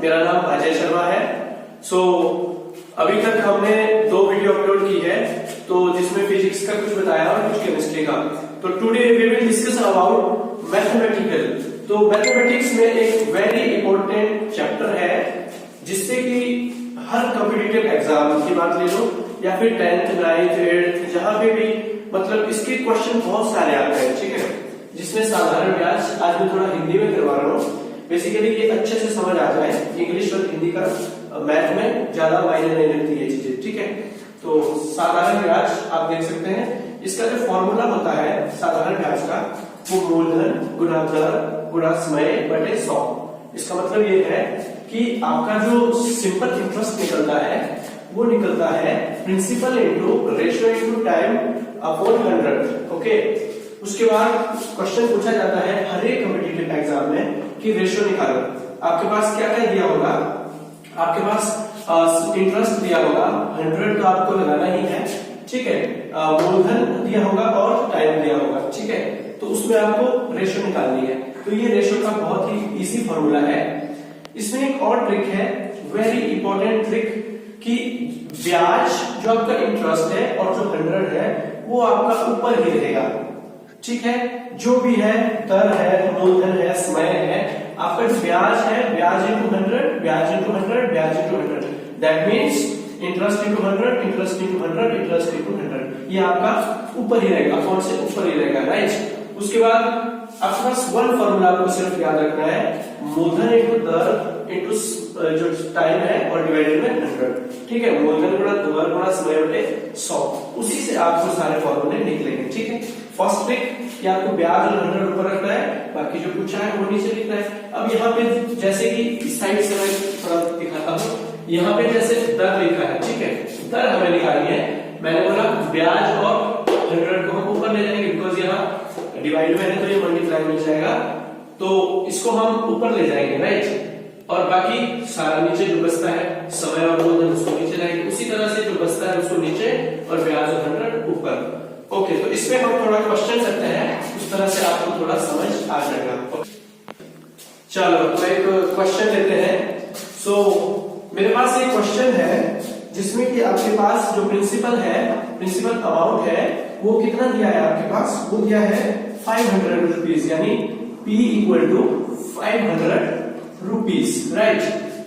मेरा नाम अजय शर्मा है। अभी तक हमने 2 वीडियो अपलोड की है, तो जिसमें फिजिक्स का कुछ बताया और कुछ केमिस्ट्री का। तो today we will discuss about mathematical. तो मैथमेटिक्स में एक वेरी इंपॉर्टेंट चैप्टर है, जिससे कि हर कॉम्पिटिटिव एग्जाम की बात ले लो या फिर 10th 9th 8th जहां पे भी, मतलब इसके क्वेश्चन बहुत सारे आते हैं, ठीक है। जिसमें साधारण ब्याज आज मैं थोड़ा हिंदी में करवा रहा हूँ, बेसिकली ये अच्छे से समझ आ जाए। इंग्लिश और हिंदी का मैथ में ज्यादा मायने नहीं रखती है चीजें, ठीक है। तो साधारण ब्याज आप देख सकते हैं, इसका जो फॉर्मूला होता है साधारण ब्याज का, वो मूलधन गुणा दर गुणा समय बटे 100। इसका मतलब ये है कि आपका जो सिंपल इंटरेस्ट निकलता है वो निकलता है principal into ratio into time upon 100। Okay, उसके बाद क्वेश्चन पूछा जाता है हर एक कॉम्पिटिटिव एग्जाम में कि रेशियो निकालो। आपके पास क्या क्या दिया होगा, आपके पास इंटरेस्ट दिया होगा 100, तो आपको लगाना ही है, ठीक है। मूलधन दिया होगा और टाइम दिया होगा, ठीक है। तो उसमें आपको रेशियो निकालनी है। तो ये रेशियो का बहुत ही इजी फॉर्मूला है। इसमें एक और ट्रिक है, वेरी इंपॉर्टेंट ट्रिक, कि ब्याज जो आपका इंटरेस्ट है और जो 100 है वो आपका ऊपर ही रहेगा, ठीक है। जो भी है, दर है, मूलधन है, समय है, आपका जो ब्याज है, ब्याज इंटू 100, ब्याज इंटू 100, ब्याज into 100, that means interest into 100, interest into 100, interest into 100। ये आपका ऊपर ही रहेगा, अकाउंट से ऊपर ही रहेगा, राइट। उसके बाद आपके पास वन फॉर्मूला आपको सिर्फ याद रखना है, मूलधन इंटू दर इंटू जो टाइम है और डिवाइडेड बाय 100, ठीक है। मूलधन गुणा दर गुणा समय बटे 100, उसी से आपको सारे फॉर्मूले निकलेंगे, ठीक है। फर्स्ट ट्रिक कि आपको ब्याज और 100 ऊपर रखना है, बाकी जो पूछा है वो नीचे लिखना है। अब यहाँ पे जैसे कि इस साइड से मैं थोड़ा दिखाता हूँ, यहाँ पे जैसे दर लिखा है, ठीक है, दर हमें निकालनी है। मैंने बोला ब्याज और 100 को हम ऊपर ले जाएंगे, बिकॉज यहाँ डिवाइड में है तो ये मल्टीप्लाई में जाएगा, तो इसको हम ऊपर ले जाएंगे, राइट। और बाकी सारा नीचे जो बचता है, समय और मूलधन, उसको नीचे लाएंगे। उसी तरह से जो बचता है उसको नीचे और ब्याज और 100 ऊपर। ओके, तो इसमें हम थोड़ा क्वेश्चन करते हैं, उस तरह से आपको थोड़ा समझ आ जाएगा। चलो, तो एक क्वेश्चन लेते हैं। मेरे पास एक क्वेश्चन है जिसमें कि आपके पास जो प्रिंसिपल है, प्रिंसिपल अमाउंट है, वो कितना दिया है आपके पास, वो दिया है 500 रुपीज, यानी P equal to 500 rupees, right.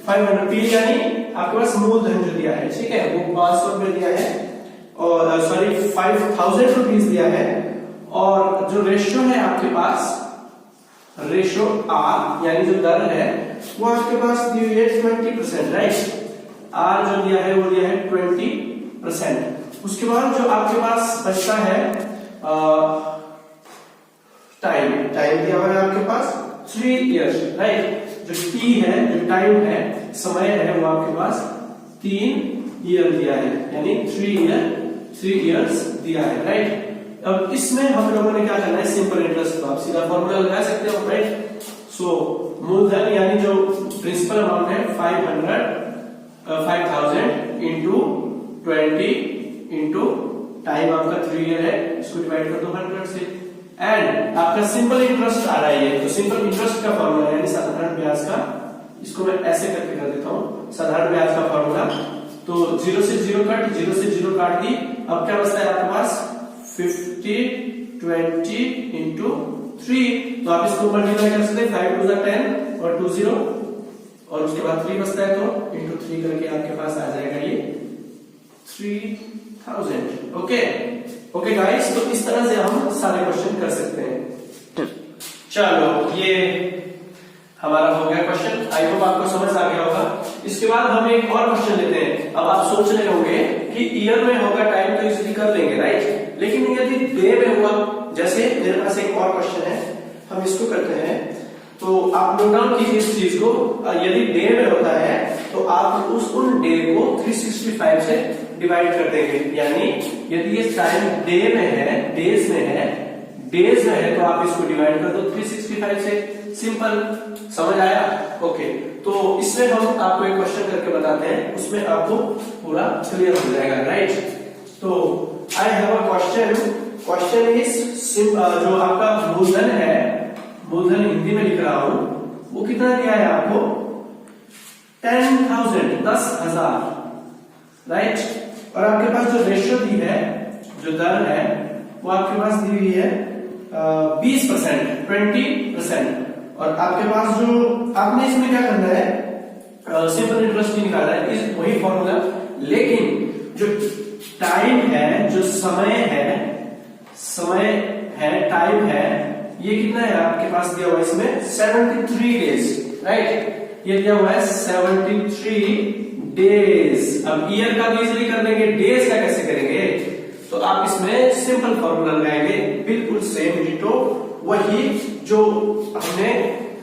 500 P यानी आपके पास मूलधन जो दिया है, ठीक है, वो 500 रुपए दिया है, और सॉरी 5000 रुपीज दिया है। और जो रेशियो है आपके पास, रेशियो R यानी जो दर है, वो आपके पास दी हुई है 20%, राइट। R जो दिया है वो दिया है 20%। उसके बाद जो आपके पास बचता है टाइम दिया हुआ है आपके पास 3 इयर्स, राइट। जो T है, जो टाइम है, समय है, वो आपके पास 3 ईयर दिया है, यानी 3 इयर्स दिया है, राइट। अब इसमें हम लोगों ने क्या करना है, सिंपल इंटरेस्ट, आप सीधा फॉर्मूला लगा सकते हो, राइट। मूलधन यानी जो प्रिंसिपल अमाउंट है 5000 इंटू 20 इंटू टाइम आपका 3 ईयर है, इसको डिवाइड कर दो 100 से, एंड आपका सिंपल इंटरेस्ट आ रहा है। तो सिंपल इंटरेस्ट का फॉर्मूला यानी साधारण ब्याज का, इसको मैं ऐसे करके कर देता हूँ, साधारण ब्याज का फॉर्मूला। तो 0 से 0 कट, 0 से 0 काट दी, अब क्या बचता है आपके पास 50 20 इंटू 3। तो आप इसको मल्टीप्लाई कर सकते हैं, 5 2 10 और 2 0, और उसके बाद 3 बचता है, तो इंटू 3 करके आपके पास आ जाएगा ये 3000। ओके गाइस, तो इस तरह से हम सारे क्वेश्चन कर सकते हैं। चलो, ये हमारा हो गया क्वेश्चन, आई होप आपको समझ आ गया होगा। इसके बाद हम एक और क्वेश्चन लेते हैं। अब आप सोच रहे होंगे कि ईयर में होगा टाइम तो इजीली कर लेंगे, राइट। लेकिन यदि डे में हुआ, जैसे मेरे पास एक और क्वेश्चन है, हम इसको करते हैं। तो आप नोट डाउन कीजिए इस चीज को, यदि डे में होता है तो आप उन डे को 365 से डिवाइड कर देंगे, यानी यदि ये टाइम डे में है, डेज में है, तो आप इसको डिवाइड कर दो 365 से। सिंपल, समझ आया? ओके, तो इसमें हम आपको एक क्वेश्चन करके बताते हैं, उसमें आपको पूरा क्लियर हो जाएगा, राइट। तो I have a question is जो आपका मूलधन है, मूलधन हिंदी में लिख रहा हूं, वो कितना दिया है आपको 10,000 10,000, राइट। और आपके पास जो रेशियो दी है, जो दर है, वो आपके पास दी हुई है 20%, 20%। और आपके पास जो आपने इसमें क्या करना है, सिंपल इंटरेस्ट निकाला है, इस वही फॉर्मूला, लेकिन जो टाइम है, जो समय है, टाइम है, ये कितना है आपके पास दिया हुआ है इसमें 73 डेज, राइट। ये दिया हुआ है 73 डेज। अब ईयर का तो इजीली कर लेंगे, डेज का कैसे करेंगे? तो आप इसमें सिंपल फॉर्मूला लगाएंगे, बिल्कुल सेम डिटो वही जो हमने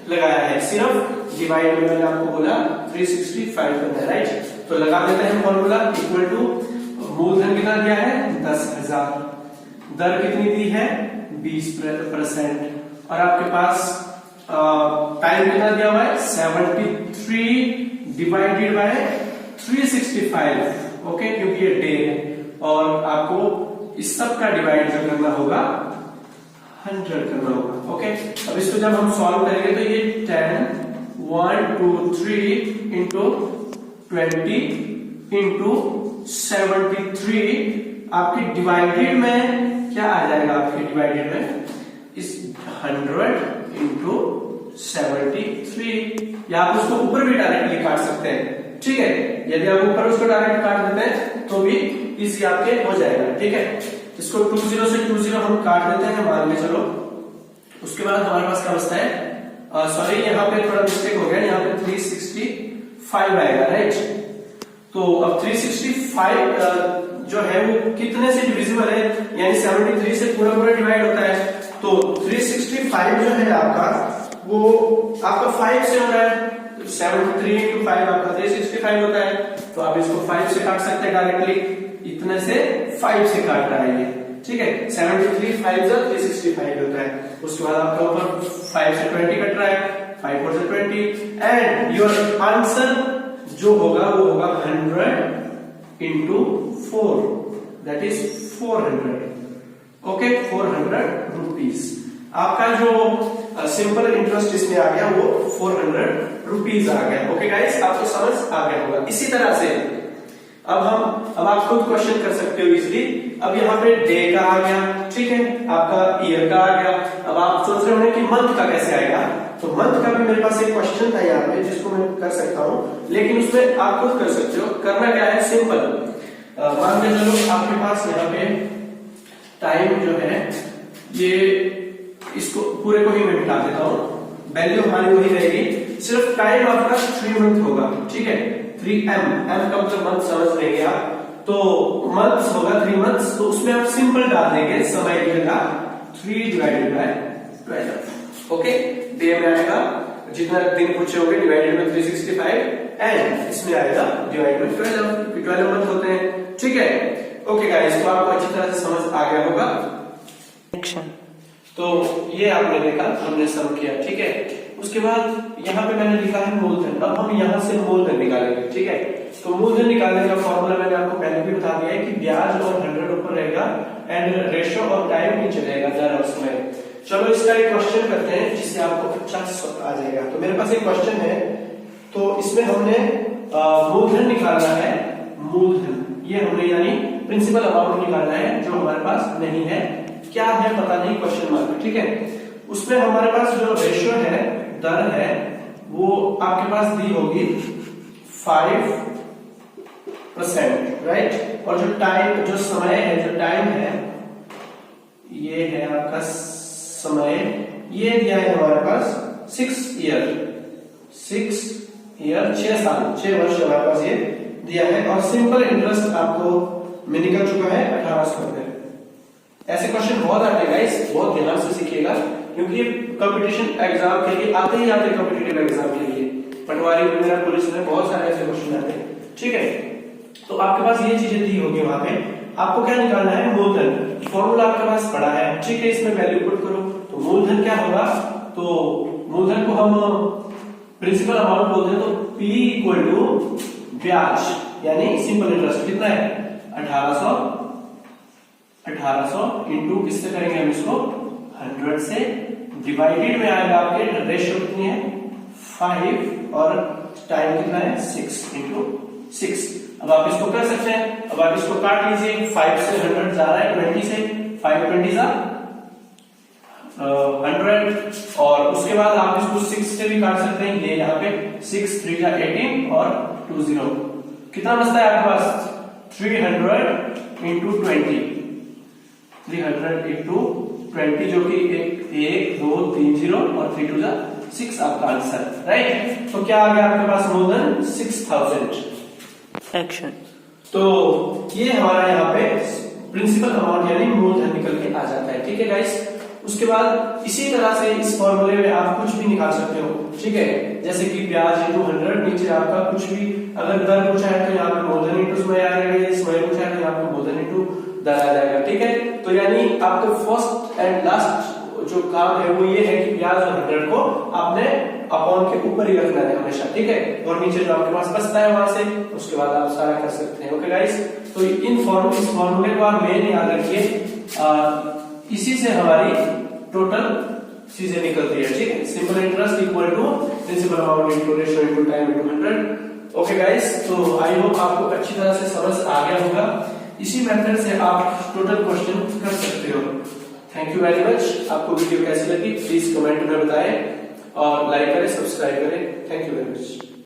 लगाया है, सिर्फ डिवाइड में मैंने आपको बोला 365 करना है, राइट। तो लगा देते हैं फॉर्मूला, इक्वल टू मूलधन कितना दिया है 10,000, दर कितनी दी है 20%, और आपके पास टाइम कितना दिया हुआ है 73 डिवाइडेड बाय 365, ओके, क्योंकि ये डे है। और आपको इस सब का डिवाइड जो करना होगा 100 करना होगा, ओके। अब इसको जब हम सॉल्व करेंगे तो ये 10 1 2 3 इंटू 20 इंटू 73 आपके डिवाइडेड में क्या आ जाएगा, आपके डिवाइडेड में इस 100 इंटू 73, या आप उसको ऊपर भी डायरेक्टली काट सकते हैं, ठीक है। यदि आप ऊपर उसको डायरेक्ट काट देते हैं तो भी इजी आपके हो जाएगा, ठीक है। इसको 20 से 20 हम काट देते हैं, मान के चलो। उसके बाद हमारे पास क्या बचता है, सॉरी यहाँ पे थोड़ा मिस्टेक हो गया, यहाँ पे 365 आएगा, राइट। तो अब 365 जो है वो कितने से डिविजिबल है, यानी 73 से पूरा डिवाइड होता है। तो 365 जो है आपका, वो आपका 5 से हो रहा है, 73 into 5 आपका 365 होता है। तो आप इसको 5 से काट सकते हैं डायरेक्टली, इतने से 5 से काट रहा है ये, ठीक है। 73 5 से 365 होता है। उसके बाद आपका ऊपर 5 से 20 कट रहा है, 5 4 से 20, एंड योर आंसर जो होगा वो होगा 100 into 4, that is 400, okay, 400 rupees. आपका जो सिंपल इंटरेस्ट इसमें आ गया वो 400 रुपीज आ गया, ओके गाइस, आपको समझ आ गया होगा। इसी तरह से अब आप खुद क्वेश्चन कर सकते हो इजीली। अब यहाँ पे डे का आ गया, ठीक है, आपका ईयर का आ गया। अब आप सोच रहे होंगे कि मंथ का कैसे आएगा, तो मंथ का भी मेरे पास एक क्वेश्चन था यहाँ पे जिसको मैं कर सकता हूँ, लेकिन उसमें आप खुद कर सकते हो। करना क्या है, सिंपल, मान के चलो आपके पास यहाँ पे टाइम जो है, ये इसको पूरे को ही मैं मिटा देता हूँ, वैल्यू हमारी वही रहेगी, सिर्फ टाइम आपका 3 मंथ होगा, ठीक है। 3M, M का मतलब मंथ समझ लेंगे आप, तो मंथ्स होगा 3 मंथ्स। तो उसमें आप सिंपल डाल देंगे, समय की जगह 3 डिवाइडेड बाय 12, ओके। डे में आएगा जितना दिन पूछे होंगे डिवाइडेड बाय 365, एंड इसमें आएगा डिवाइडेड बाय 12 मंथ होते हैं, ठीक है। ओके गाइस, तो आपको अच्छी तरह से समझ आ गया होगा। तो ये आपने देखा, हमने सम किया, ठीक है। उसके बाद यहाँ पे मैंने लिखा है मूलधन। अब हम यहाँ से मूलधन निकालेंगे, ठीक है। तो मूलधन निकालने का फॉर्मूला मैंने आपको पहले भी बता दिया है कि ब्याज और 100 ऊपर रहेगा एंड रेशियो और टाइम नीचे रहेगा, दर और समय। चलो इसका एक क्वेश्चन करते हैं जिससे आपको अच्छा आ जाएगा। तो मेरे पास एक क्वेश्चन है, तो इसमें हमने मूलधन निकालना है, मूलधन, ये हमने यानी प्रिंसिपल अमाउंट निकालना है जो हमारे पास नहीं है, क्या है पता नहीं, क्वेश्चन मार्क, ठीक है। उसमें हमारे पास जो रेशियो है, दर है, वो आपके पास दी होगी 5%, राइट। और जो टाइम, जो समय है, जो टाइम है, ये है आपका समय, ये दिया है हमारे पास 6 ईयर, 6 साल, 6 वर्ष हमारे पास ये दिया है। और सिंपल इंटरेस्ट आपको में निकल चुका है 1800 रुपए। ऐसे क्वेश्चन बहुत आते हैं गाइस, बहुत ध्यान से सीखिएगा, क्योंकि कंपटीशन एग्जाम के लिए आते ही आते, कॉम्पिटिटिव एग्जाम के लिए, पटवारी वगैरह पुलिस में बहुत सारे ऐसे क्वेश्चन आते हैं, ठीक है। तो आपके पास ये चीजें दी होगी वहां पे, आपको क्या निकालना है, मूलधन। फॉर्मूला आपके पास पड़ा है, ठीक है, इसमें वैल्यू पुट करो। तो मूलधन क्या होगा, तो मूलधन को हम प्रिंसिपल अमाउंट बोलते हैं, तो P इक्वल टू ब्याज, यानी सिंपल इंटरेस्ट कितना है 1800 इंटू किससे करेंगे हम इसको 100 से, डिवाइडेड में आएगा आपके रेशियो कितनी है 5 और टाइम कितना है 6 इंटू 6। अब आप इसको कर सकते हैं, अब आप इसको काट लीजिए। 5 से 100 जा रहा है 20 से, 5 20 जा 100 और उसके बाद आप इसको 6 से भी काट सकते हैं। ये यहाँ पे 6 3 जा 18 और 2 0 कितना बचता है आपके पास 300 इंटू 20, 300 इंटू 20 जो कि 1 2 3 0 और 3 2 जा 6 आपका आंसर, राइट। तो क्या आ गया आपके पास मोर देन 6000 एक्शन। तो ये हमारा यहाँ पे प्रिंसिपल अमाउंट यानी मूलधन निकल के आ जाता है, ठीक है गाइस। उसके बाद इसी तरह से इस फॉर्मूले में आप कुछ भी निकाल सकते हो, ठीक है। जैसे कि ब्याज इंटू 100, नीचे आपका कुछ भी अगर दर पूछा है तो यहाँ पे मूलधन इंटू समय आ जाएगा, समय पूछा है तो यहाँ पे मूलधन इंटू दर आ जाएगा, ठीक है। तो यानी आपका फर्स्ट एंड लास्ट जो काम है वो ये है कि ब्याज और 100 को आपने अपॉन के ऊपर ही रखना है हमेशा, ठीक है। और नीचे जो आपके पास बचता है वहां से उसके बाद आप सारा कर सकते हैं, ओके गाइस। तो इस फॉर्मूले को आप मेन याद रखिए, इसी से हमारी टोटल चीजें निकलती है, ठीक है। Simple interest equal to principal amount into ratio into time into 100, okay guys. तो आई होप आपको अच्छी तरह से समझ आ गया होगा। इसी मेथड से आप टोटल क्वेश्चन कर सकते हो। Thank you very much. आपको वीडियो कैसी लगी प्लीज कमेंट में बताएं और लाइक करें, सब्सक्राइब करें। Thank you very much.